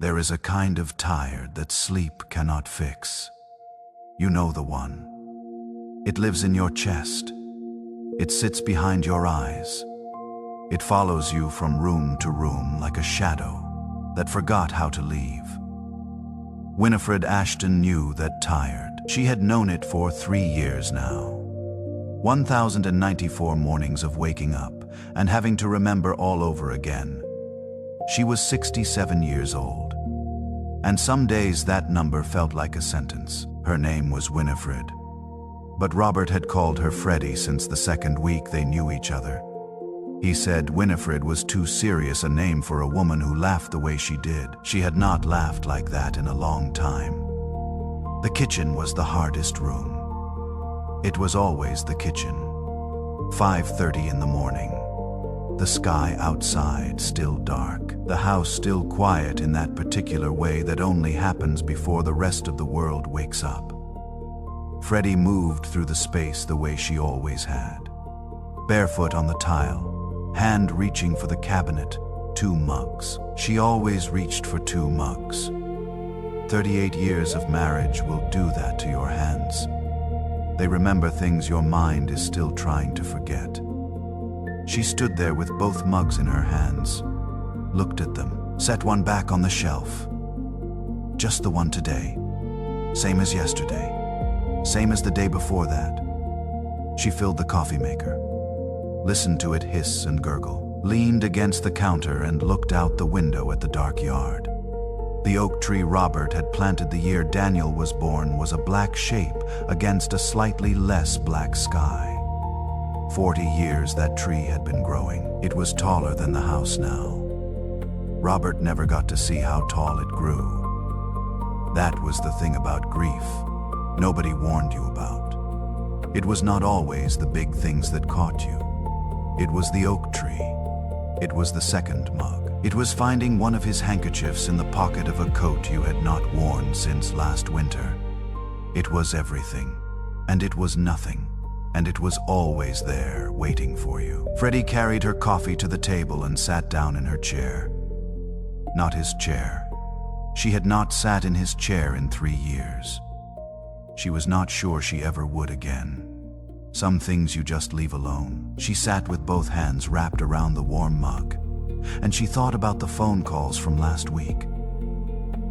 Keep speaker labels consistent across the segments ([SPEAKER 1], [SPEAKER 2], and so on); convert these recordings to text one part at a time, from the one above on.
[SPEAKER 1] There is a kind of tired that sleep cannot fix. You know the one. It lives in your chest. It sits behind your eyes. It follows you from room to room like a shadow that forgot how to leave. Winifred Ashton knew that tired. She had known it for 3 years now. 1,094 mornings of waking up and having to remember all over again. She was 67 years old. And some days that number felt like a sentence. Her name was Winifred. But Robert had called her Freddie since the second week they knew each other. He said Winifred was too serious a name for a woman who laughed the way she did. She had not laughed like that in a long time. The kitchen was the hardest room. It was always the kitchen. 5:30 in the morning. The sky outside still dark. The house still quiet in that particular way that only happens before the rest of the world wakes up. Freddie moved through the space the way she always had. Barefoot on the tile, hand reaching for the cabinet, 2 mugs. She always reached for 2 mugs. 38 years of marriage will do that to your hands. They remember things your mind is still trying to forget. She stood there with both mugs in her hands, looked at them, set one back on the shelf. Just the one today, same as yesterday, same as the day before that. She filled the coffee maker, listened to it hiss and gurgle, leaned against the counter and looked out the window at the dark yard. The oak tree Robert had planted the year Daniel was born was a black shape against a slightly less black sky. 40 years that tree had been growing. It was taller than the house now. Robert never got to see how tall it grew. That was the thing about grief nobody warned you about. It was not always the big things that caught you. It was the oak tree. It was the second mug. It was finding one of his handkerchiefs in the pocket of a coat you had not worn since last winter. It was everything, and it was nothing. And it was always there, waiting for you. Freddie carried her coffee to the table and sat down in her chair. Not his chair. She had not sat in his chair in 3 years. She was not sure she ever would again. Some things you just leave alone. She sat with both hands wrapped around the warm mug, and she thought about the phone calls from last week.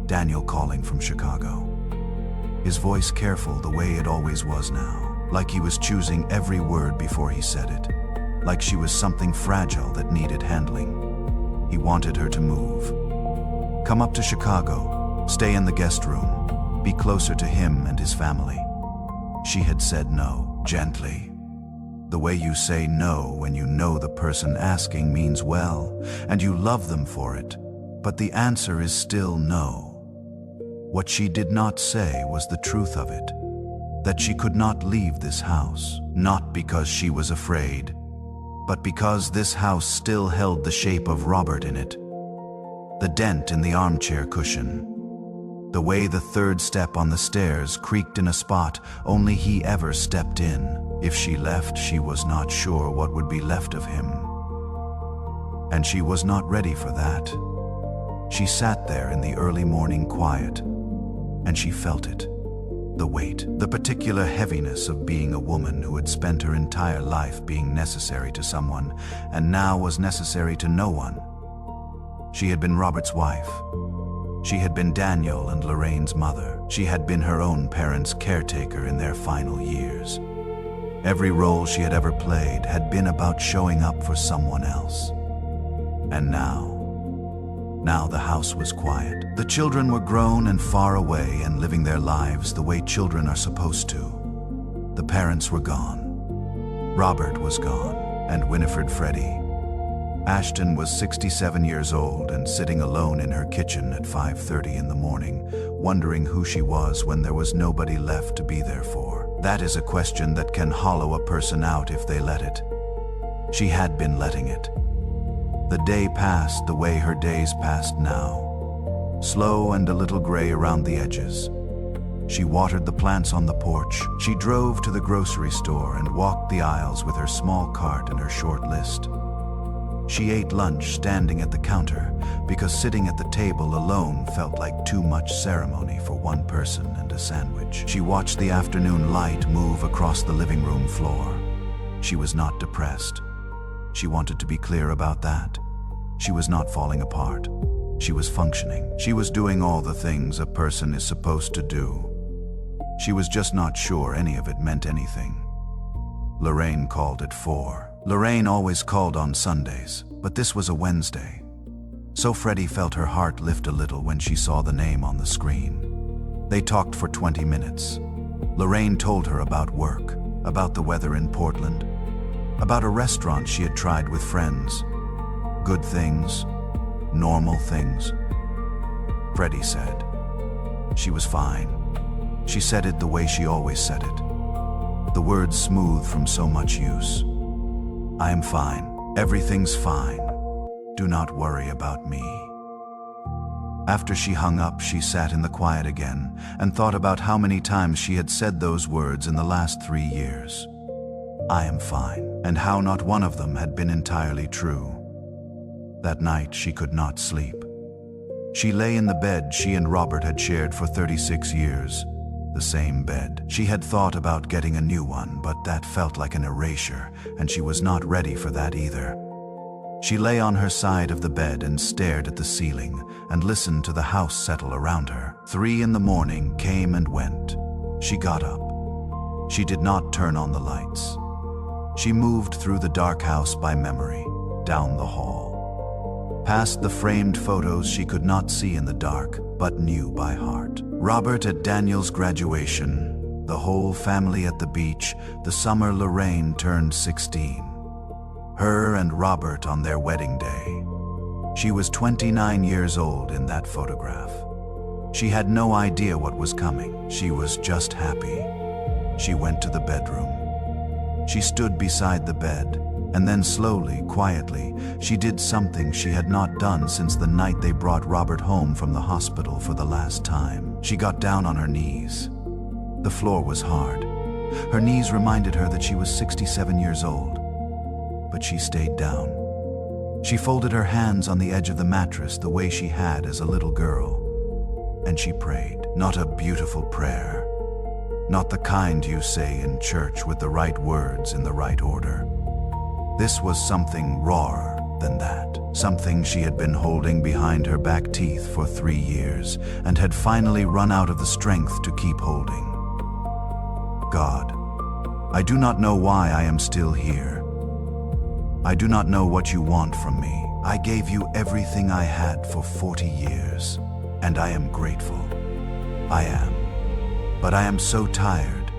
[SPEAKER 1] Daniel calling from Chicago. His voice careful the way it always was now. Like he was choosing every word before he said it. Like she was something fragile that needed handling. He wanted her to move. Come up to Chicago. Stay in the guest room. Be closer to him and his family. She had said no, gently. The way you say no when you know the person asking means well, and you love them for it. But the answer is still no. What she did not say was the truth of it. That she could not leave this house, not because she was afraid, but because this house still held the shape of Robert in it. The dent in the armchair cushion, the way the 3rd step on the stairs creaked in a spot only he ever stepped in. If she left, she was not sure what would be left of him. And she was not ready for that. She sat there in the early morning quiet, and she felt it. The weight, the particular heaviness of being a woman who had spent her entire life being necessary to someone and now was necessary to no one. She had been Robert's wife. She had been Daniel and Lorraine's mother. She had been her own parents' caretaker in their final years. Every role she had ever played had been about showing up for someone else. And now the house was quiet. The children were grown and far away and living their lives the way children are supposed to. The parents were gone. Robert was gone, and Winifred Freddie. Ashton was 67 years old and sitting alone in her kitchen at 5:30 in the morning, wondering who she was when there was nobody left to be there for. That is a question that can hollow a person out if they let it. She had been letting it. The day passed the way her days passed now, slow and a little gray around the edges. She watered the plants on the porch. She drove to the grocery store and walked the aisles with her small cart and her short list. She ate lunch standing at the counter because sitting at the table alone felt like too much ceremony for one person and a sandwich. She watched the afternoon light move across the living room floor. She was not depressed. She wanted to be clear about that. She was not falling apart. She was functioning. She was doing all the things a person is supposed to do. She was just not sure any of it meant anything. Lorraine called at 4. Lorraine always called on Sundays, but this was a Wednesday. So Freddie felt her heart lift a little when she saw the name on the screen. They talked for 20 minutes. Lorraine told her about work, about the weather in Portland, about a restaurant she had tried with friends. Good things, normal things. Freddie said. She was fine. She said it the way she always said it. The words smooth from so much use. I am fine. Everything's fine. Do not worry about me. After she hung up, she sat in the quiet again and thought about how many times she had said those words in the last 3 years. I am fine, and how not one of them had been entirely true. That night, she could not sleep. She lay in the bed she and Robert had shared for 36 years. The same bed. She had thought about getting a new one, but that felt like an erasure, and she was not ready for that either. She lay on her side of the bed and stared at the ceiling and listened to the house settle around her. 3 in the morning came and went. She got up. She did not turn on the lights. She moved through the dark house by memory, down the hall, past the framed photos she could not see in the dark, but knew by heart. Robert at Daniel's graduation, the whole family at the beach, the summer Lorraine turned 16. Her and Robert on their wedding day. She was 29 years old in that photograph. She had no idea what was coming. She was just happy. She went to the bedroom. She stood beside the bed, and then slowly, quietly, she did something she had not done since the night they brought Robert home from the hospital for the last time. She got down on her knees. The floor was hard. Her knees reminded her that she was 67 years old. But she stayed down. She folded her hands on the edge of the mattress the way she had as a little girl. And she prayed. Not a beautiful prayer. Not the kind you say in church with the right words in the right order. This was something rawer than that. Something she had been holding behind her back teeth for 3 years and had finally run out of the strength to keep holding. God, I do not know why I am still here. I do not know what you want from me. I gave you everything I had for 40 years, and I am grateful. I am. But I am so tired,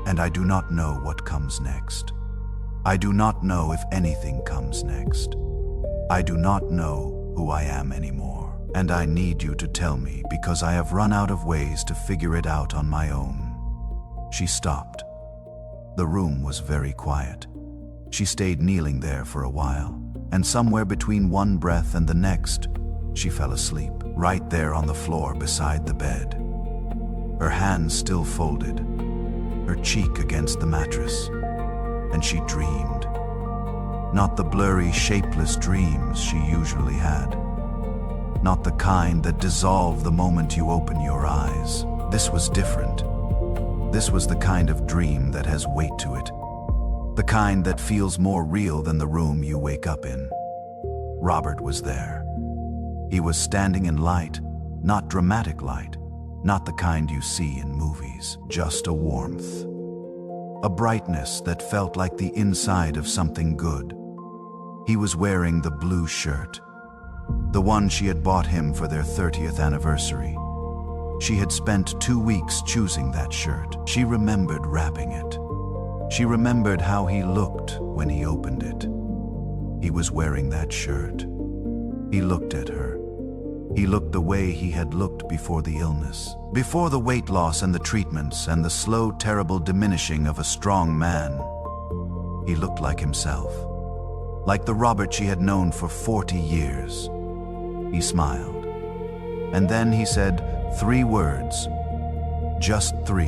[SPEAKER 1] and I do not know what comes next. I do not know if anything comes next. I do not know who I am anymore, and I need you to tell me because I have run out of ways to figure it out on my own. She stopped. The room was very quiet. She stayed kneeling there for a while, and somewhere between one breath and the next, she fell asleep, right there on the floor beside the bed. Her hands still folded, her cheek against the mattress, and she dreamed. Not the blurry, shapeless dreams she usually had. Not the kind that dissolve the moment you open your eyes. This was different. This was the kind of dream that has weight to it. The kind that feels more real than the room you wake up in. Robert was there. He was standing in light, not dramatic light, not the kind you see in movies, just a warmth. A brightness that felt like the inside of something good. He was wearing the blue shirt, the one she had bought him for their 30th anniversary. She had spent 2 weeks choosing that shirt. She remembered wrapping it. She remembered how he looked when he opened it. He was wearing that shirt. He looked at her. He looked the way he had looked before the illness, before the weight loss and the treatments and the slow, terrible diminishing of a strong man. He looked like himself, like the Robert she had known for 40 years. He smiled. And then he said 3 words, just 3.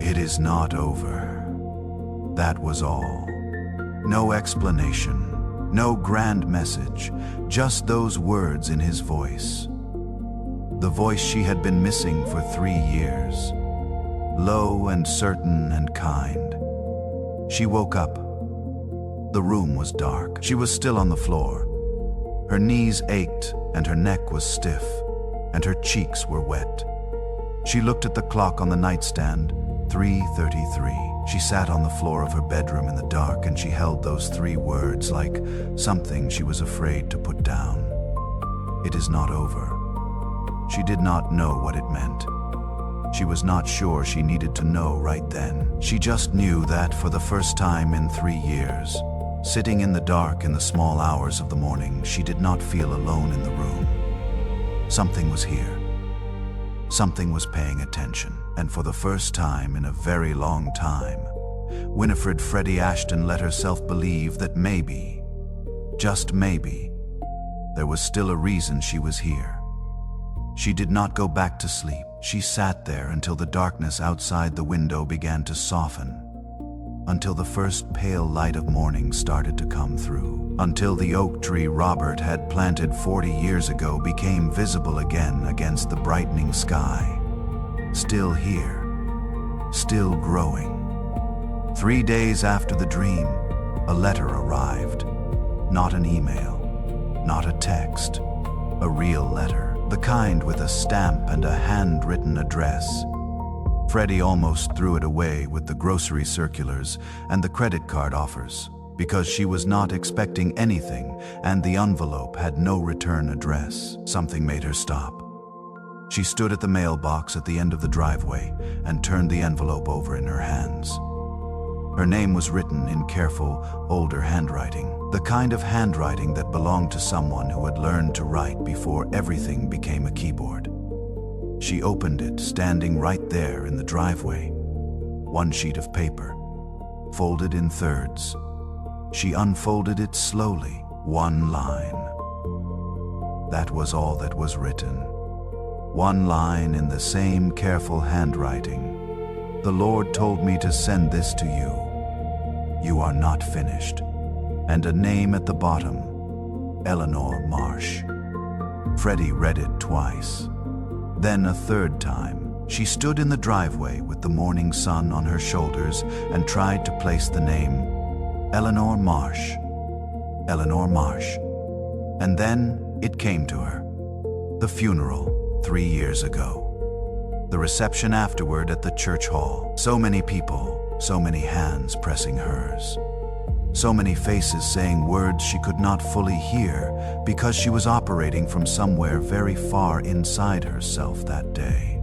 [SPEAKER 1] It is not over. That was all. No explanation, No grand message, just those words in his voice. The voice she had been missing for 3 years. Low and certain and kind. She woke up. The room was dark. She was still on the floor. Her knees ached and her neck was stiff, and her cheeks were wet. She looked at the clock on the nightstand, 3:33. She sat on the floor of her bedroom in the dark and she held those 3 words like something she was afraid to put down. It is not over. She did not know what it meant. She was not sure she needed to know right then. She just knew that for the first time in 3 years, sitting in the dark in the small hours of the morning, she did not feel alone in the room. Something was here. Something was paying attention, and for the first time in a very long time, Winifred Freddie Ashton let herself believe that maybe, just maybe, there was still a reason she was here. She did not go back to sleep. She sat there until the darkness outside the window began to soften, until the first pale light of morning started to come through, until the oak tree Robert had planted 40 years ago became visible again against the brightening sky. Still here, still growing. 3 days after the dream, a letter arrived. Not an email, not a text, a real letter. The kind with a stamp and a handwritten address. Freddie almost threw it away with the grocery circulars and the credit card offers, because she was not expecting anything and the envelope had no return address. Something made her stop. She stood at the mailbox at the end of the driveway and turned the envelope over in her hands. Her name was written in careful, older handwriting, the kind of handwriting that belonged to someone who had learned to write before everything became a keyboard. She opened it, standing right there in the driveway. One sheet of paper, folded in thirds. She unfolded it slowly, 1 line. That was all that was written. 1 line in the same careful handwriting. The Lord told me to send this to you. You are not finished. And a name at the bottom, Eleanor Marsh. Freddie read it twice. Then a 3rd time. She stood in the driveway with the morning sun on her shoulders and tried to place the name, Eleanor Marsh. Eleanor Marsh. And then it came to her. The funeral 3 years ago. The reception afterward at the church hall. So many people, so many hands pressing hers. So many faces saying words she could not fully hear because she was operating from somewhere very far inside herself that day.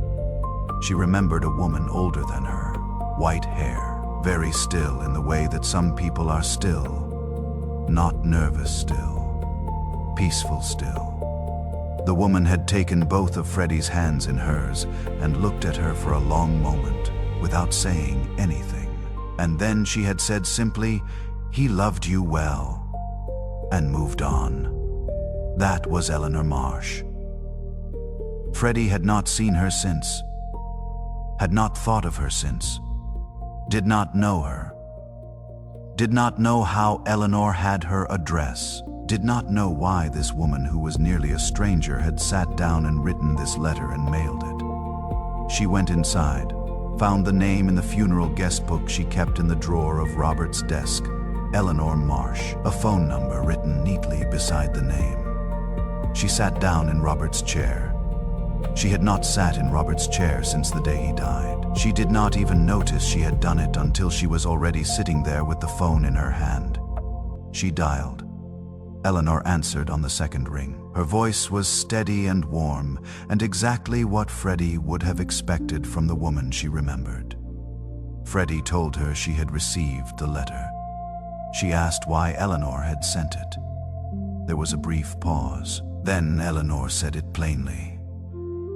[SPEAKER 1] She remembered a woman older than her, white hair, very still in the way that some people are still, not nervous still, peaceful still. The woman had taken both of Freddie's hands in hers and looked at her for a long moment without saying anything. And then she had said simply, "He loved you well," and moved on. That was Eleanor Marsh. Freddie had not seen her since, had not thought of her since, did not know her, did not know how Eleanor had her address, did not know why this woman who was nearly a stranger had sat down and written this letter and mailed it. She went inside, found the name in the funeral guest book she kept in the drawer of Robert's desk, Eleanor Marsh, a phone number written neatly beside the name. She sat down in Robert's chair. She had not sat in Robert's chair since the day he died. She did not even notice she had done it until she was already sitting there with the phone in her hand. She dialed. Eleanor answered on the 2nd ring. Her voice was steady and warm, and exactly what Freddie would have expected from the woman she remembered. Freddie told her she had received the letter. She asked why Eleanor had sent it. There was a brief pause. Then Eleanor said it plainly.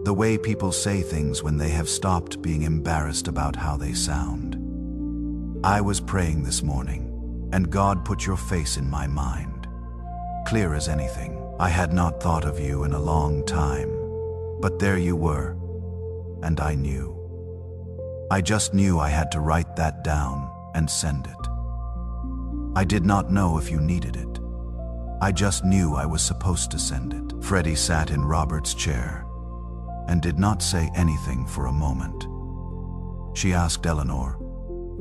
[SPEAKER 1] The way people say things when they have stopped being embarrassed about how they sound. I was praying this morning, and God put your face in my mind. Clear as anything. I had not thought of you in a long time, but there you were, and I knew. I just knew I had to write that down and send it. I did not know if you needed it. I just knew I was supposed to send it. Freddie sat in Robert's chair and did not say anything for a moment. She asked Eleanor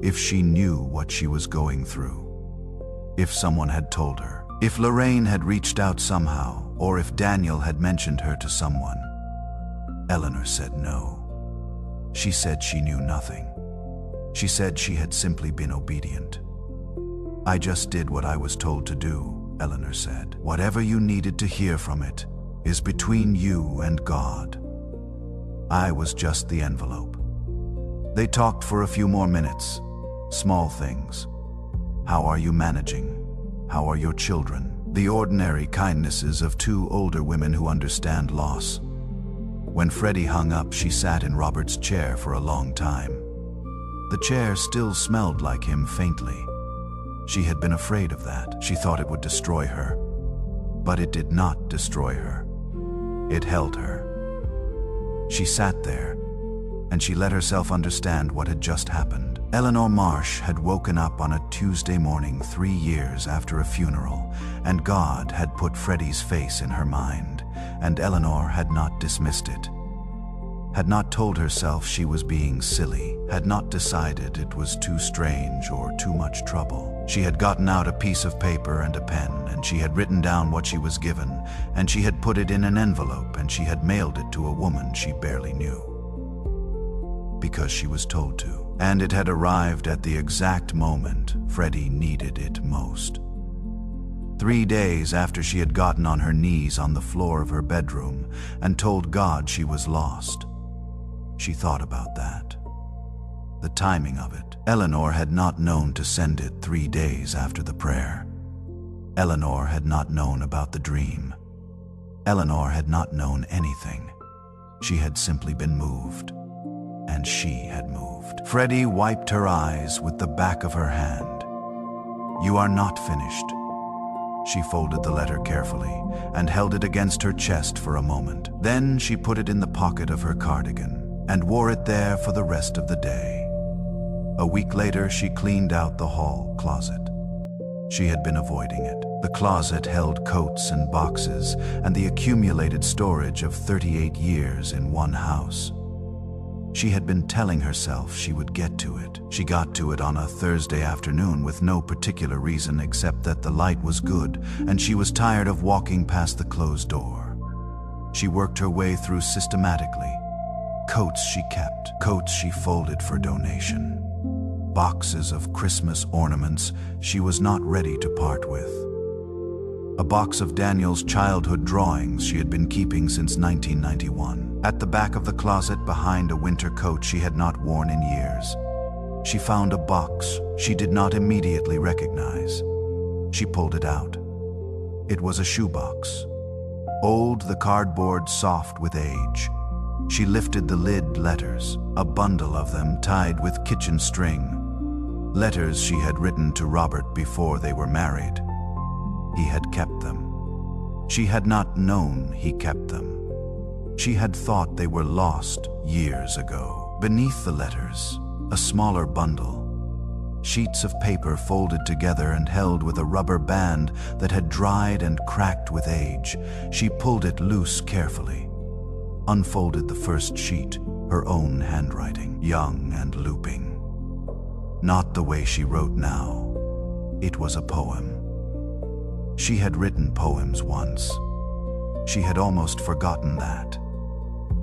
[SPEAKER 1] if she knew what she was going through, if someone had told her, if Lorraine had reached out somehow, or if Daniel had mentioned her to someone. Eleanor said no. She said she knew nothing. She said she had simply been obedient. I just did what I was told to do, Eleanor said. Whatever you needed to hear from it is between you and God. I was just the envelope. They talked for a few more minutes. Small things. How are you managing? How are your children? The ordinary kindnesses of two older women who understand loss. When Freddie hung up, she sat in Robert's chair for a long time. The chair still smelled like him faintly. She had been afraid of that. She thought it would destroy her. But it did not destroy her. It held her. She sat there, and she let herself understand what had just happened. Eleanor Marsh had woken up on a Tuesday morning 3 years after a funeral, and God had put Freddie's face in her mind, and Eleanor had not dismissed it, had not told herself she was being silly, had not decided it was too strange or too much trouble. She had gotten out a piece of paper and a pen, and she had written down what she was given, and she had put it in an envelope, and she had mailed it to a woman she barely knew, because she was told to. And it had arrived at the exact moment Freddie needed it most. 3 days after she had gotten on her knees on the floor of her bedroom and told God she was lost. She thought about that. The timing of it. Eleanor had not known to send it 3 days after the prayer. Eleanor had not known about the dream. Eleanor had not known anything. She had simply been moved. And she had moved. Freddie wiped her eyes with the back of her hand. You are not finished. She folded the letter carefully and held it against her chest for a moment. Then she put it in the pocket of her cardigan and wore it there for the rest of the day. A week later, she cleaned out the hall closet. She had been avoiding it. The closet held coats and boxes and the accumulated storage of 38 years in one house. She had been telling herself she would get to it. She got to it on a Thursday afternoon with no particular reason except that the light was good and she was tired of walking past the closed door. She worked her way through systematically. Coats she kept, coats she folded for donation. Boxes of Christmas ornaments she was not ready to part with. A box of Daniel's childhood drawings she had been keeping since 1991. At the back of the closet behind a winter coat she had not worn in years. She found a box she did not immediately recognize. She pulled it out. It was a shoebox. Old, the cardboard soft with age. She lifted the lid. Letters, a bundle of them tied with kitchen string. Letters she had written to Robert before they were married. He had kept them. She had not known he kept them. She had thought they were lost years ago. Beneath the letters, a smaller bundle. Sheets of paper folded together and held with a rubber band that had dried and cracked with age. She pulled it loose carefully. Unfolded the first sheet, her own handwriting, young and looping. Not the way she wrote now. It was a poem. She had written poems once. She had almost forgotten that.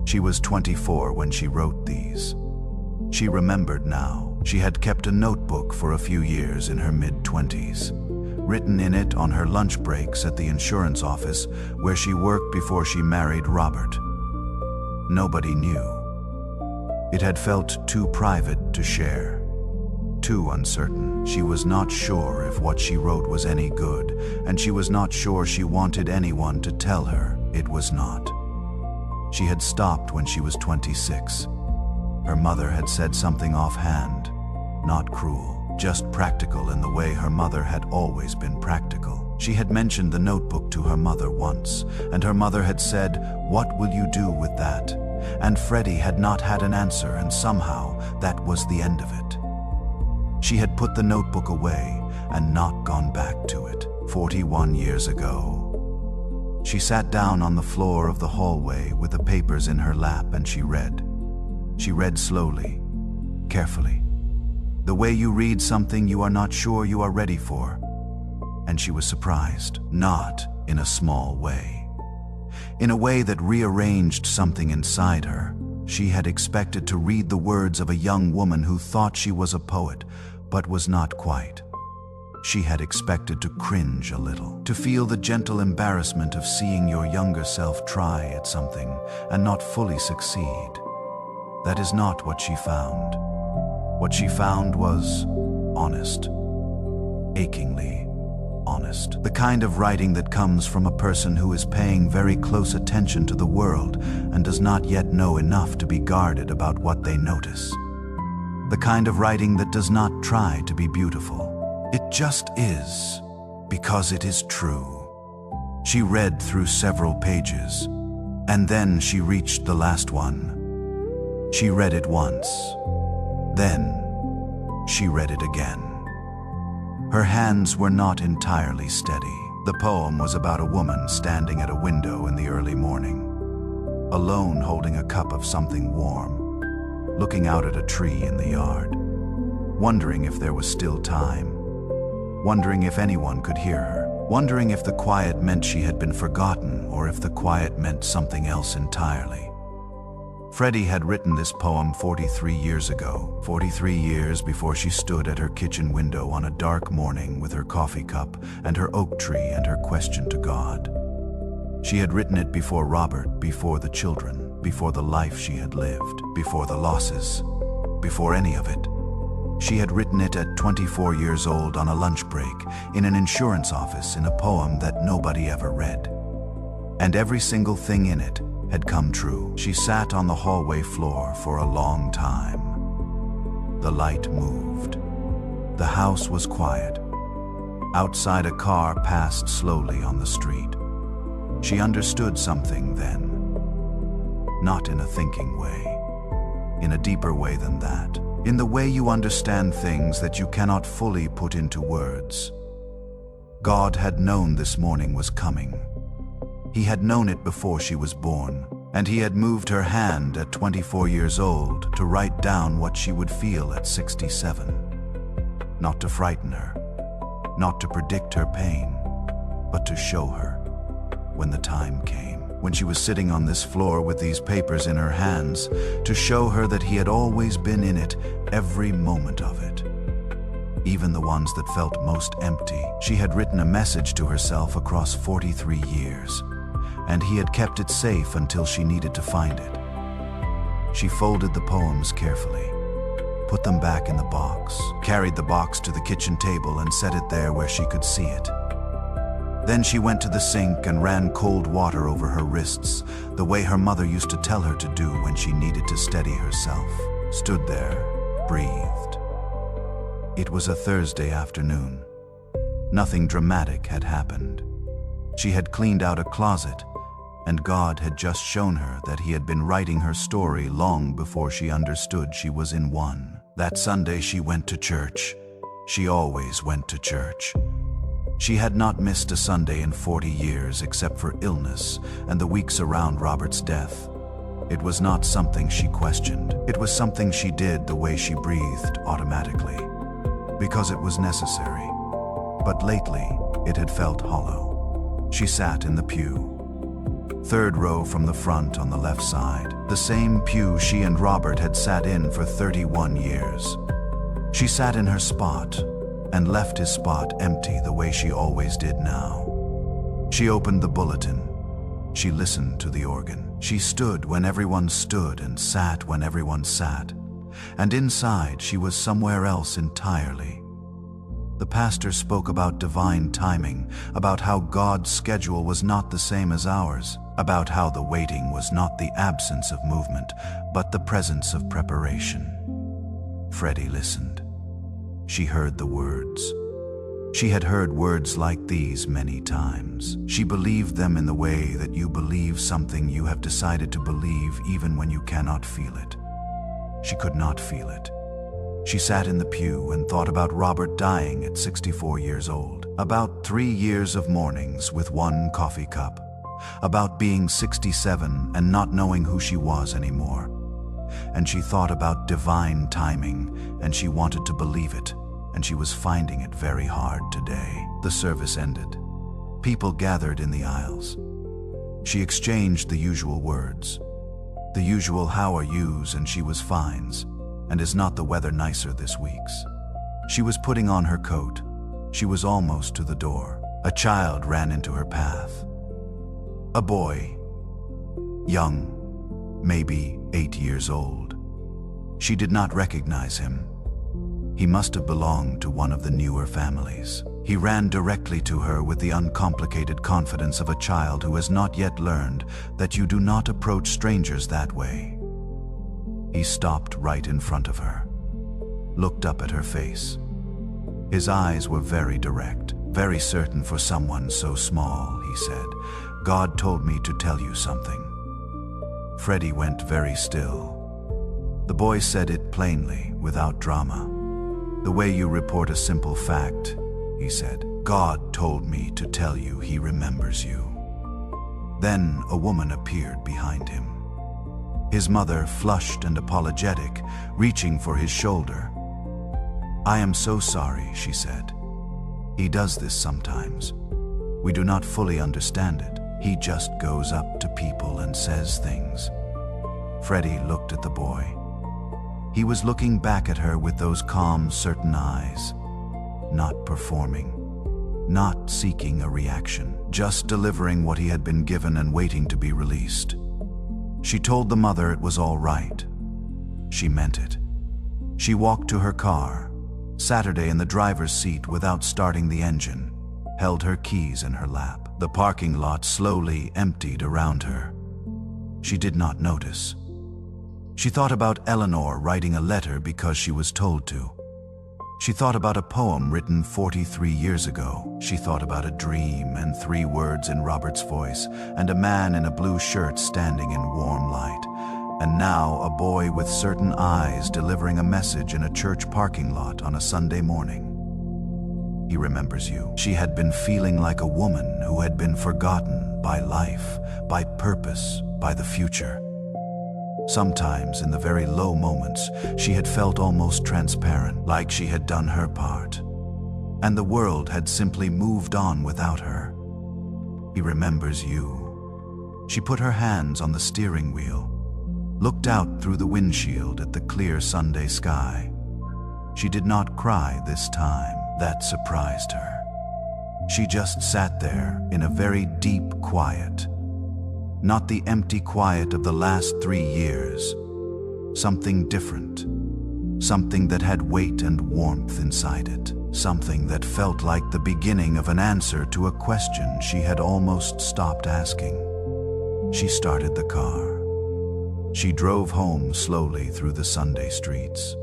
[SPEAKER 1] She was 24 when she wrote these. She remembered now. She had kept a notebook for a few years in her mid-20s. Written in it on her lunch breaks at the insurance office where she worked before she married Robert. Nobody knew. It had felt too private to share. Too uncertain. She was not sure if what she wrote was any good, and she was not sure she wanted anyone to tell her it was not. She had stopped when she was 26. Her mother had said something offhand, not cruel, just practical in the way her mother had always been practical. She had mentioned the notebook to her mother once, and her mother had said, "What will you do with that?" And Freddie had not had an answer, and somehow that was the end of it. She had put the notebook away and not gone back to it. 41 years ago. She sat down on the floor of the hallway with the papers in her lap and she read. She read slowly, carefully. The way you read something you are not sure you are ready for. And she was surprised, not in a small way. In a way that rearranged something inside her. She had expected to read the words of a young woman who thought she was a poet, but was not quite. She had expected to cringe a little, to feel the gentle embarrassment of seeing your younger self try at something and not fully succeed. That is not what she found. What she found was honest, achingly honest. The kind of writing that comes from a person who is paying very close attention to the world and does not yet know enough to be guarded about what they notice. The kind of writing that does not try to be beautiful. It just is, because it is true. She read through several pages, and then she reached the last one. She read it once. Then she read it again. Her hands were not entirely steady. The poem was about a woman standing at a window in the early morning, alone holding a cup of something warm, looking out at a tree in the yard, wondering if there was still time, wondering if anyone could hear her, wondering if the quiet meant she had been forgotten or if the quiet meant something else entirely. Freddie had written this poem 43 years ago, 43 years before she stood at her kitchen window on a dark morning with her coffee cup and her oak tree and her question to God. She had written it before Robert, before the children, before the life she had lived, before the losses, before any of it. She had written it at 24 years old on a lunch break, in an insurance office, in a poem that nobody ever read. And every single thing in it had come true. She sat on the hallway floor for a long time. The light moved. The house was quiet. Outside, a car passed slowly on the street. She understood something then. Not in a thinking way. In a deeper way than that. In the way you understand things that you cannot fully put into words. God had known this morning was coming. He had known it before she was born, and he had moved her hand at 24 years old to write down what she would feel at 67. Not to frighten her, not to predict her pain, but to show her when the time came, when she was sitting on this floor with these papers in her hands, to show her that he had always been in it, every moment of it. Even the ones that felt most empty. She had written a message to herself across 43 years. And he had kept it safe until she needed to find it. She folded the poems carefully, put them back in the box, carried the box to the kitchen table and set it there where she could see it. Then she went to the sink and ran cold water over her wrists, the way her mother used to tell her to do when she needed to steady herself. Stood there, breathed. It was a Thursday afternoon. Nothing dramatic had happened. She had cleaned out a closet, and God had just shown her that he had been writing her story long before she understood she was in one. That Sunday she went to church. She always went to church. She had not missed a Sunday in 40 years except for illness and the weeks around Robert's death. It was not something she questioned. It was something she did the way she breathed automatically, because it was necessary. But lately, it had felt hollow. She sat in the pew. Third row from the front on the left side, the same pew she and Robert had sat in for 31 years. She sat in her spot and left his spot empty the way she always did now. She opened the bulletin. She listened to the organ. She stood when everyone stood and sat when everyone sat. And inside, she was somewhere else entirely. The pastor spoke about divine timing, about how God's schedule was not the same as ours, about how the waiting was not the absence of movement, but the presence of preparation. Freddie listened. She heard the words. She had heard words like these many times. She believed them in the way that you believe something you have decided to believe even when you cannot feel it. She could not feel it. She sat in the pew and thought about Robert dying at 64 years old, about 3 years of mornings with one coffee cup, about being 67 and not knowing who she was anymore. And she thought about divine timing, and she wanted to believe it, and she was finding it very hard today. The service ended. People gathered in the aisles. She exchanged the usual words, the usual how are yous and she was fines, and is not the weather nicer this week's. She was putting on her coat. She was almost to the door. A child ran into her path. A boy, young, maybe 8 years old. She did not recognize him. He must have belonged to one of the newer families. He ran directly to her with the uncomplicated confidence of a child who has not yet learned that you do not approach strangers that way. He stopped right in front of her, looked up at her face. His eyes were very direct, very certain for someone so small, he said. God told me to tell you something. Freddie went very still. The boy said it plainly, without drama. The way you report a simple fact, he said. God told me to tell you he remembers you. Then a woman appeared behind him. His mother, flushed and apologetic, reaching for his shoulder. I am so sorry, she said. He does this sometimes. We do not fully understand it. He just goes up to people and says things. Freddie looked at the boy. He was looking back at her with those calm, certain eyes, not performing, not seeking a reaction, just delivering what he had been given and waiting to be released. She told the mother it was all right. She meant it. She walked to her car, Saturday in the driver's seat without starting the engine, held her keys in her lap. The parking lot slowly emptied around her. She did not notice. She thought about Eleanor writing a letter because she was told to. She thought about a poem written 43 years ago. She thought about a dream and 3 words in Robert's voice, and a man in a blue shirt standing in warm light. And now a boy with certain eyes delivering a message in a church parking lot on a Sunday morning. He remembers you. She had been feeling like a woman who had been forgotten by life, by purpose, by the future. Sometimes, in the very low moments, she had felt almost transparent, like she had done her part, and the world had simply moved on without her. He remembers you. She put her hands on the steering wheel, looked out through the windshield at the clear Sunday sky. She did not cry this time. That surprised her. She just sat there in a very deep quiet. Not the empty quiet of the last 3 years. Something different. Something that had weight and warmth inside it. Something that felt like the beginning of an answer to a question she had almost stopped asking. She started the car. She drove home slowly through the Sunday streets.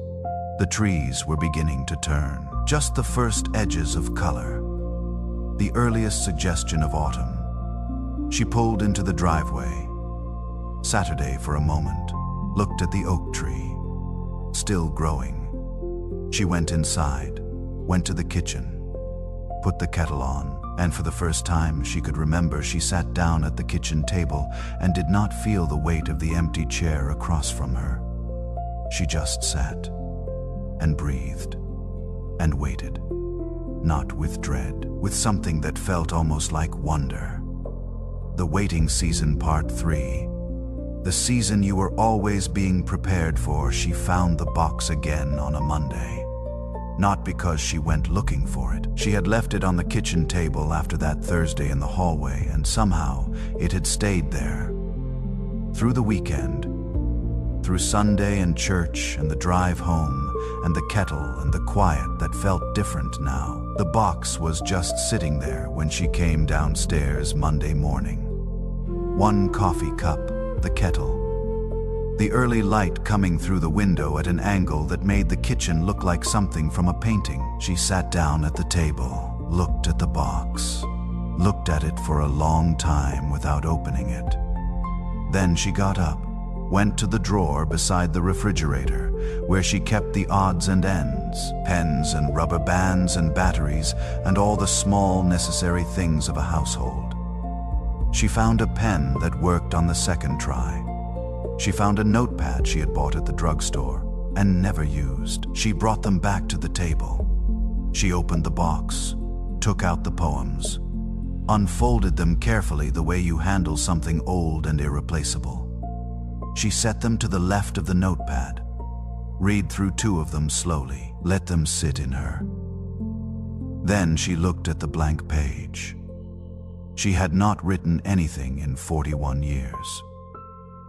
[SPEAKER 1] The trees were beginning to turn, just the first edges of color, the earliest suggestion of autumn. She pulled into the driveway, Saturday for a moment, looked at the oak tree, still growing. She went inside, went to the kitchen, put the kettle on, and for the first time she could remember, she sat down at the kitchen table and did not feel the weight of the empty chair across from her. She just sat and breathed and waited, not with dread, with something that felt almost like wonder. The waiting season, part 3. The season you were always being prepared for. She found the box again on a Monday. Not because she went looking for it. She had left it on the kitchen table after that Thursday in the hallway, and somehow it had stayed there. Through the weekend, through Sunday and church and the drive home and the kettle and the quiet that felt different now. The box was just sitting there when she came downstairs Monday morning. One coffee cup, the kettle. The early light coming through the window at an angle that made the kitchen look like something from a painting. She sat down at the table, looked at the box, looked at it for a long time without opening it. Then she got up, went to the drawer beside the refrigerator, where she kept the odds and ends, pens and rubber bands and batteries, and all the small necessary things of a household. She found a pen that worked on the second try. She found a notepad she had bought at the drugstore and never used. She brought them back to the table. She opened the box, took out the poems, unfolded them carefully the way you handle something old and irreplaceable. She set them to the left of the notepad. Read through 2 of them slowly. Let them sit in her. Then she looked at the blank page. She had not written anything in 41 years.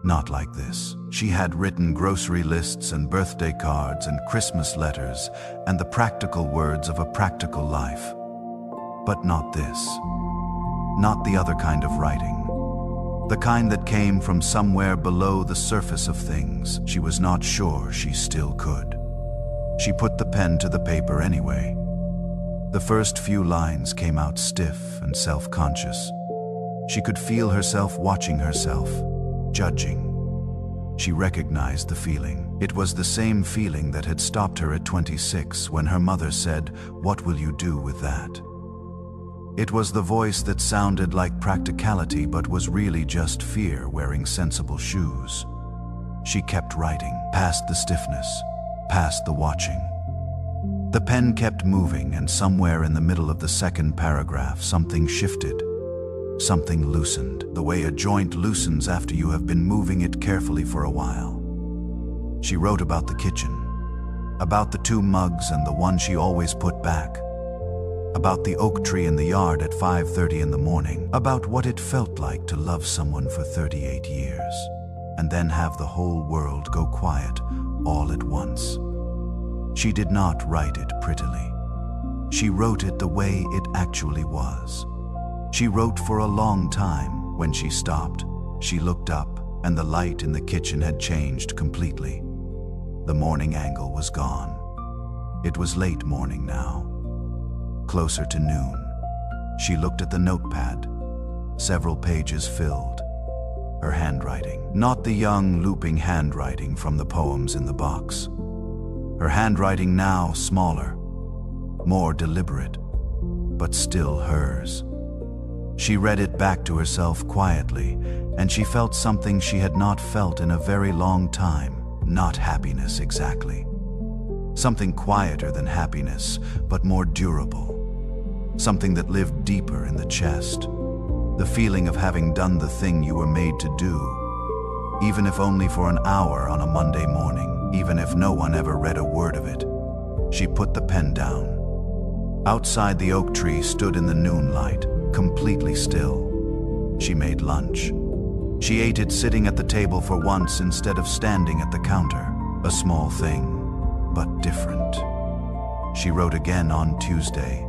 [SPEAKER 1] Not like this. She had written grocery lists and birthday cards and Christmas letters and the practical words of a practical life. But not this. Not the other kind of writing. The kind that came from somewhere below the surface of things. She was not sure she still could. She put the pen to the paper anyway. The first few lines came out stiff and self-conscious. She could feel herself watching herself, judging. She recognized the feeling. It was the same feeling that had stopped her at 26 when her mother said, "What will you do with that?" It was the voice that sounded like practicality but was really just fear wearing sensible shoes. She kept writing, past the stiffness, past the watching. The pen kept moving, and somewhere in the middle of the second paragraph something shifted. Something loosened, the way a joint loosens after you have been moving it carefully for a while. She wrote about the kitchen, about the 2 mugs and the one she always put back, about the oak tree in the yard at 5:30 in the morning, about what it felt like to love someone for 38 years, and then have the whole world go quiet all at once. She did not write it prettily. She wrote it the way it actually was. She wrote for a long time. When she stopped, she looked up, and the light in the kitchen had changed completely. The morning angle was gone. It was late morning now, closer to noon. She looked at the notepad, several pages filled. Her handwriting, not the young, looping handwriting from the poems in the box. Her handwriting now smaller, more deliberate, but still hers. She read it back to herself quietly, and she felt something she had not felt in a very long time. Not happiness exactly. Something quieter than happiness, but more durable. Something that lived deeper in the chest. The feeling of having done the thing you were made to do, even if only for an hour on a Monday morning, even if no one ever read a word of it. She put the pen down. Outside, the oak tree stood in the noon light, completely still. She made lunch. She ate it sitting at the table for once instead of standing at the counter. A small thing, but different. She wrote again on Tuesday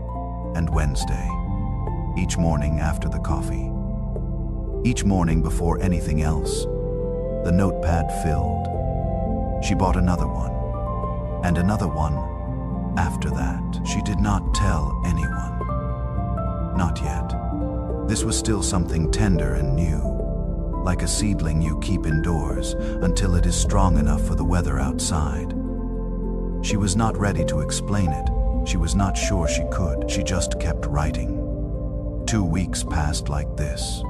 [SPEAKER 1] and Wednesday, each morning after the coffee. Each morning before anything else. The notepad filled. She bought another one, and another one after that. She did not tell anyone. Not yet. This was still something tender and new, like a seedling you keep indoors until it is strong enough for the weather outside. She was not ready to explain it. She was not sure she could. She just kept writing. 2 weeks passed like this.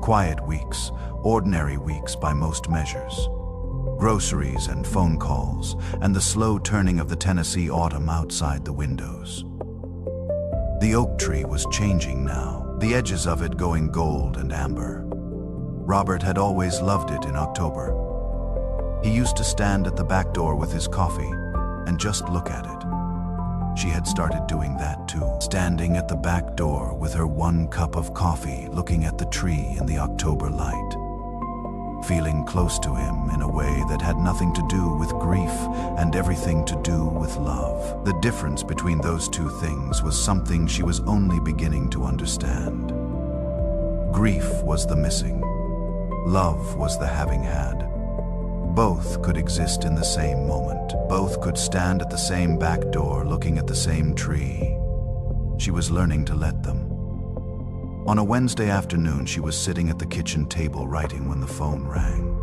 [SPEAKER 1] Quiet weeks, ordinary weeks by most measures. Groceries and phone calls, and the slow turning of the Tennessee autumn outside the windows. The oak tree was changing now, the edges of it going gold and amber. Robert had always loved it in October. He used to stand at the back door with his coffee and just look at it. She had started doing that too, standing at the back door with her 1 cup of coffee, looking at the tree in the October light. Feeling close to him in a way that had nothing to do with grief and everything to do with love. The difference between those 2 things was something she was only beginning to understand. Grief was the missing. Love was the having had. Both could exist in the same moment. Both could stand at the same back door looking at the same tree. She was learning to let them. On a Wednesday afternoon, she was sitting at the kitchen table writing when the phone rang.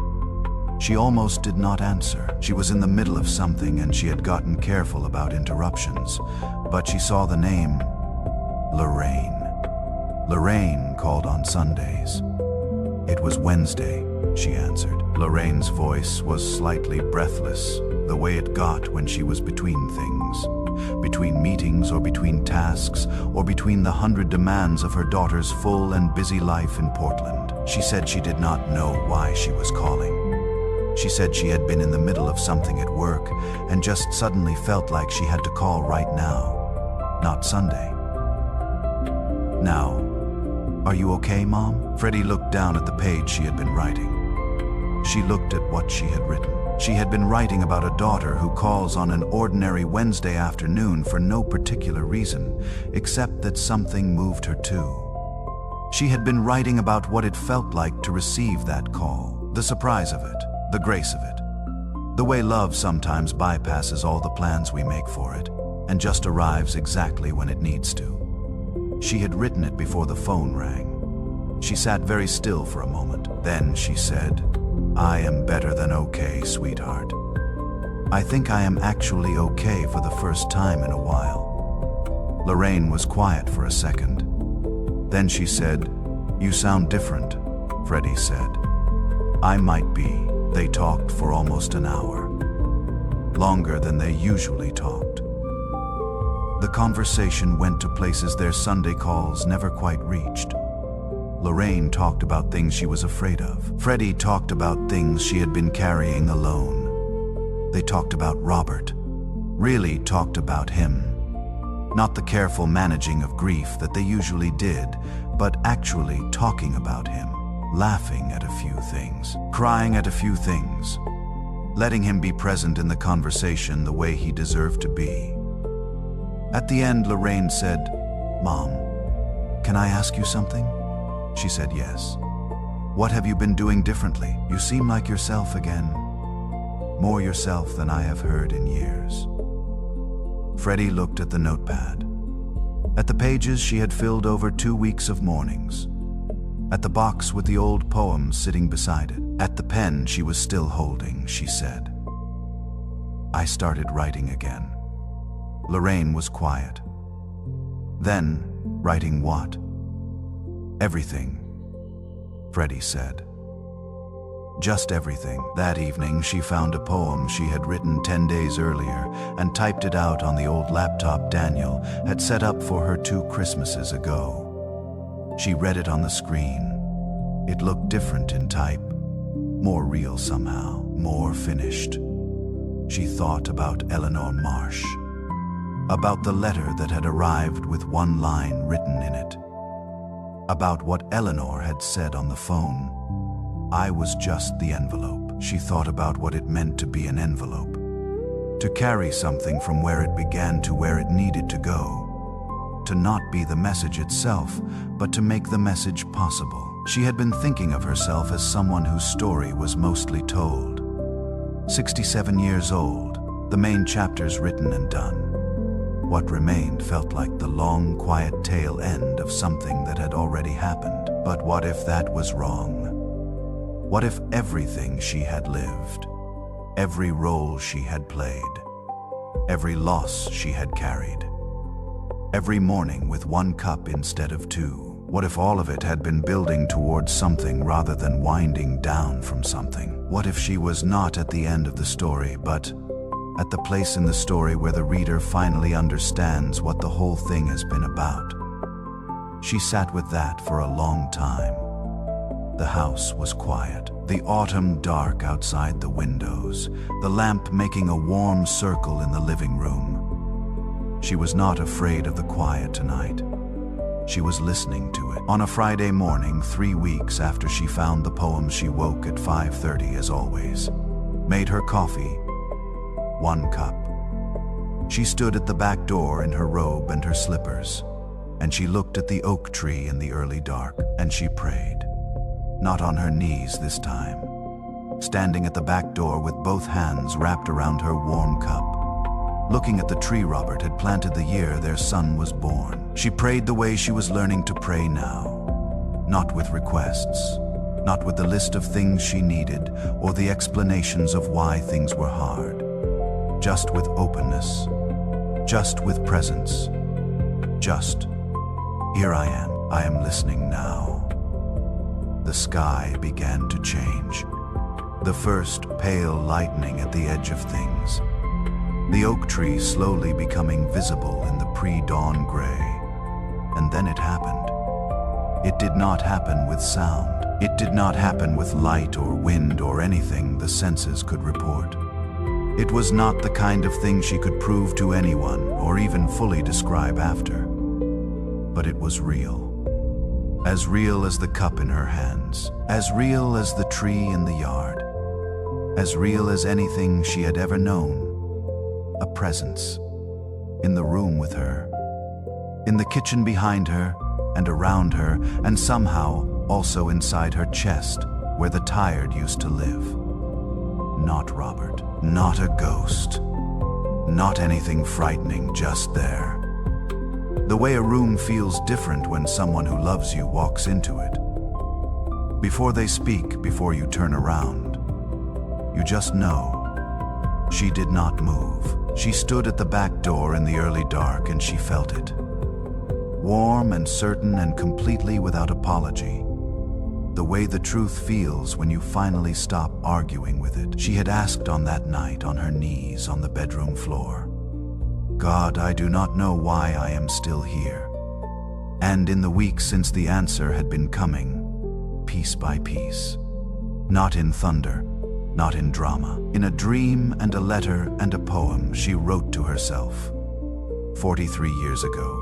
[SPEAKER 1] She almost did not answer. She was in the middle of something and she had gotten careful about interruptions. But she saw the name Lorraine. Lorraine called on Sundays. It was Wednesday, she answered. Lorraine's voice was slightly breathless, the way it got when she was between things. Between meetings or between tasks or between the 100 demands of her daughter's full and busy life in Portland. She said she did not know why she was calling. She said she had been in the middle of something at work and just suddenly felt like she had to call right now, not Sunday. Now, are you okay, Mom? Freddie looked down at the page she had been writing. She looked at what she had written. She had been writing about a daughter who calls on an ordinary Wednesday afternoon for no particular reason, except that something moved her too. She had been writing about what it felt like to receive that call, the surprise of it, the grace of it. The way love sometimes bypasses all the plans we make for it, and just arrives exactly when it needs to. She had written it before the phone rang. She sat very still for a moment. Then she said, "I am better than okay, sweetheart. I think I am actually okay for the first time in a while." Lorraine was quiet for a second. Then she said, "You sound different," Freddie said. "I might be." They talked for almost an hour, longer than they usually talked. The conversation went to places their Sunday calls never quite reached. Lorraine talked about things she was afraid of. Freddie talked about things she had been carrying alone. They talked about Robert, really talked about him. Not the careful managing of grief that they usually did, but actually talking about him. Laughing at a few things, crying at a few things, letting him be present in the conversation the way he deserved to be. At the end, Lorraine said, "Mom, can I ask you something?" She said yes. "What have you been doing differently? You seem like yourself again. More yourself than I have heard in years." Freddie looked at the notepad, at the pages she had filled over 2 weeks of mornings, at the box with the old poems sitting beside it, at the pen she was still holding. She said, "I started writing again." Lorraine was quiet. "Then, writing what?" "Everything," Freddie said. "Just everything." That evening she found a poem she had written 10 days earlier and typed it out on the old laptop Daniel had set up for her 2 Christmases ago. She read it on the screen. It looked different in type, more real somehow, more finished. She thought about Eleanor Marsh, about the letter that had arrived with one line written in it, about what Eleanor had said on the phone. "I was just the envelope." She thought about what it meant to be an envelope, to carry something from where it began to where it needed to go. To not be the message itself, but to make the message possible. She had been thinking of herself as someone whose story was mostly told. 67 years old, the main chapters written and done. What remained felt like the long, quiet tail end of something that had already happened. But what if that was wrong? What if everything she had lived, every role she had played, every loss she had carried, every morning with 1 cup instead of 2. What if all of it had been building towards something rather than winding down from something? What if she was not at the end of the story, but at the place in the story where the reader finally understands what the whole thing has been about? She sat with that for a long time. The house was quiet, the autumn dark outside the windows, the lamp making a warm circle in the living room. She was not afraid of the quiet tonight. She was listening to it. On a Friday morning, 3 weeks after she found the poem, she woke at 5:30 as always, made her coffee, 1 cup. She stood at the back door in her robe and her slippers, and she looked at the oak tree in the early dark, and she prayed. Not on her knees this time, standing at the back door with both hands wrapped around her warm cup, looking at the tree Robert had planted the year their son was born. She prayed the way she was learning to pray now, not with requests, not with the list of things she needed or the explanations of why things were hard. Just with openness, just with presence, just, here I am listening now. The sky began to change. The first pale lightening at the edge of things. The oak tree slowly becoming visible in the pre-dawn gray. And then it happened. It did not happen with sound. It did not happen with light or wind or anything the senses could report. It was not the kind of thing she could prove to anyone or even fully describe after. But it was real. As real as the cup in her hands, as real as the tree in the yard, as real as anything she had ever known. A presence. In the room with her. In the kitchen behind her and around her, and somehow also inside her chest, where the tired used to live. Not Robert. Not a ghost. Not anything frightening, just there. The way a room feels different when someone who loves you walks into it. Before they speak, before you turn around, you just know. She did not move. She stood at the back door in the early dark and she felt it. Warm and certain and completely without apology. The way the truth feels when you finally stop arguing with it. She had asked on that night on her knees on the bedroom floor. God, I do not know why I am still here. And in the weeks since the answer had been coming, piece by piece. Not in thunder, not in drama. In a dream and a letter and a poem she wrote to herself 43 years ago.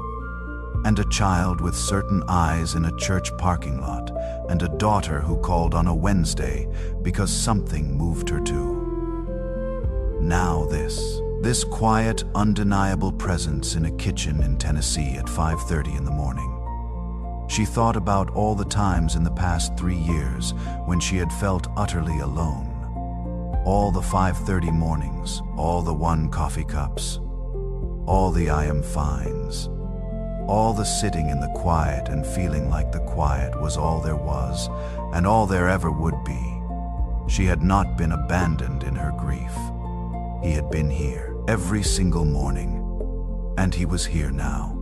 [SPEAKER 1] And a child with certain eyes in a church parking lot, and a daughter who called on a Wednesday because something moved her to. Now this quiet, undeniable presence in a kitchen in Tennessee at 5:30 in the morning. She thought about all the times in the past 3 years when she had felt utterly alone. All the 5:30 mornings, all the 1 coffee cups, all the I am fines. All the sitting in the quiet and feeling like the quiet was all there was and all there ever would be. She had not been abandoned in her grief. He had been here every single morning, and he was here now.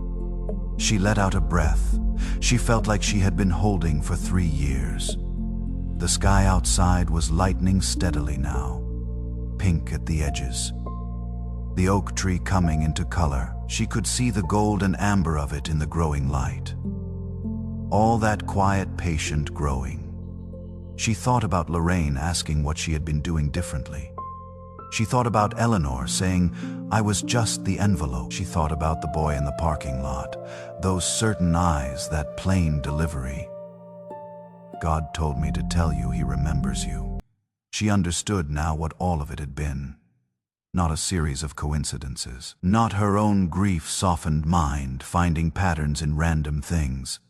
[SPEAKER 1] She let out a breath. She felt like she had been holding for 3 years. The sky outside was lightening steadily now, pink at the edges. The oak tree coming into color. She could see the gold and amber of it in the growing light. All that quiet, patient growing. She thought about Lorraine asking what she had been doing differently. She thought about Eleanor saying, I was just the envelope. She thought about the boy in the parking lot, those certain eyes, that plain delivery. God told me to tell you he remembers you. She understood now what all of it had been. Not a series of coincidences. Not her own grief-softened mind finding patterns in random things.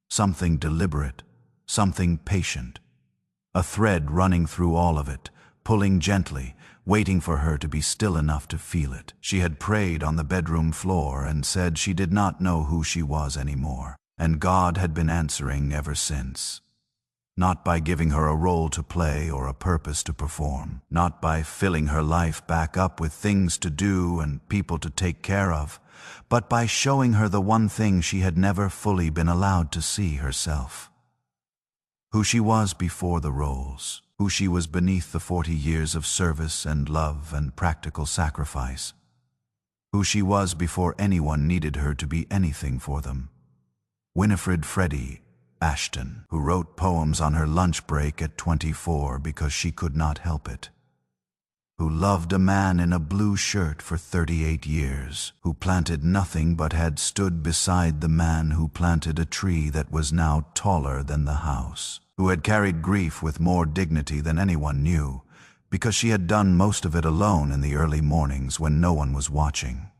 [SPEAKER 1] Something deliberate, something patient. A thread running through all of it, pulling gently, waiting for her to be still enough to feel it. She had prayed on the bedroom floor and said she did not know who she was anymore, and God had been answering ever since. Not by giving her a role to play or a purpose to perform, not by filling her life back up with things to do and people to take care of, but by showing her the one thing she had never fully been allowed to see herself. Who she was before the roles, who she was beneath the 40 years of service and love and practical sacrifice, who she was before anyone needed her to be anything for them. Winifred Freddie Ashton, who wrote poems on her lunch break at 24 because she could not help it. Who loved a man in a blue shirt for 38 years, who planted nothing but had stood beside the man who planted a tree that was now taller than the house, who had carried grief with more dignity than anyone knew, because she had done most of it alone in the early mornings when no one was watching.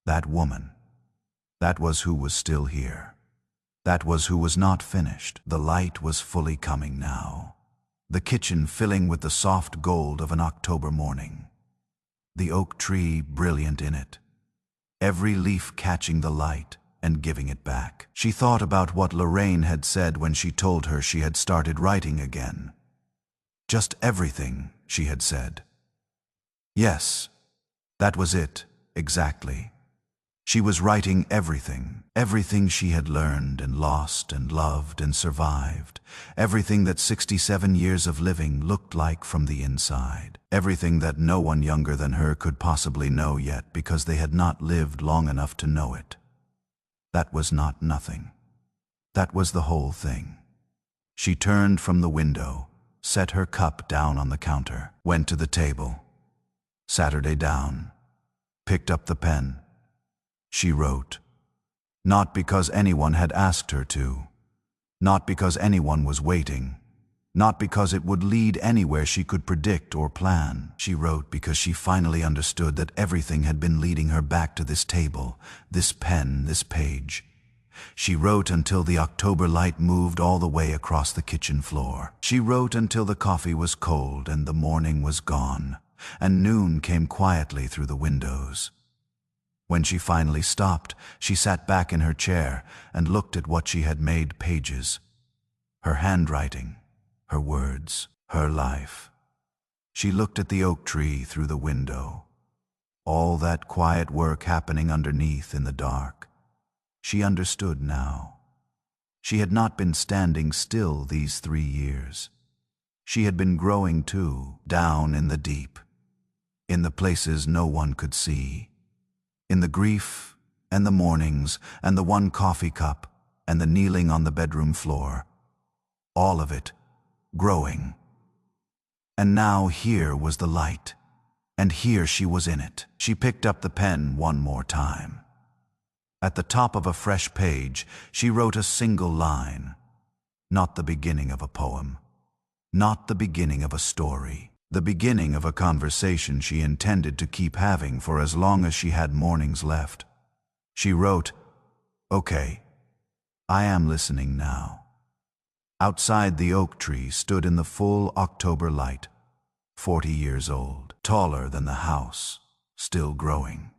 [SPEAKER 1] That woman, that was who was still here. That was who was not finished. The light was fully coming now. The kitchen filling with the soft gold of an October morning. The oak tree brilliant in it. Every leaf catching the light, and giving it back. She thought about what Lorraine had said when she told her she had started writing again. Just everything, she had said. Yes, that was it, exactly. She was writing everything, everything she had learned and lost and loved and survived, everything that 67 years of living looked like from the inside, everything that no one younger than her could possibly know yet because they had not lived long enough to know it. That was not nothing. That was the whole thing. She turned from the window, set her cup down on the counter, went to the table, sat her down, picked up the pen. She wrote, not because anyone had asked her to, not because anyone was waiting, not because it would lead anywhere she could predict or plan. She wrote because she finally understood that everything had been leading her back to this table, this pen, this page. She wrote until the October light moved all the way across the kitchen floor. She wrote until the coffee was cold and the morning was gone, and noon came quietly through the windows. When she finally stopped, she sat back in her chair and looked at what she had made pages. Her handwriting, her words, her life. She looked at the oak tree through the window. All that quiet work happening underneath in the dark. She understood now. She had not been standing still these 3 years. She had been growing too, down in the deep, in the places no one could see. In the grief, and the mornings, and the one coffee cup, and the kneeling on the bedroom floor. All of it, growing. And now here was the light, and here she was in it. She picked up the pen one more time. At the top of a fresh page, she wrote a single line. Not the beginning of a poem. Not the beginning of a story. The beginning of a conversation she intended to keep having for as long as she had mornings left. She wrote, "Okay, I am listening now." Outside the oak tree stood in the full October light, 40 years old, taller than the house, still growing.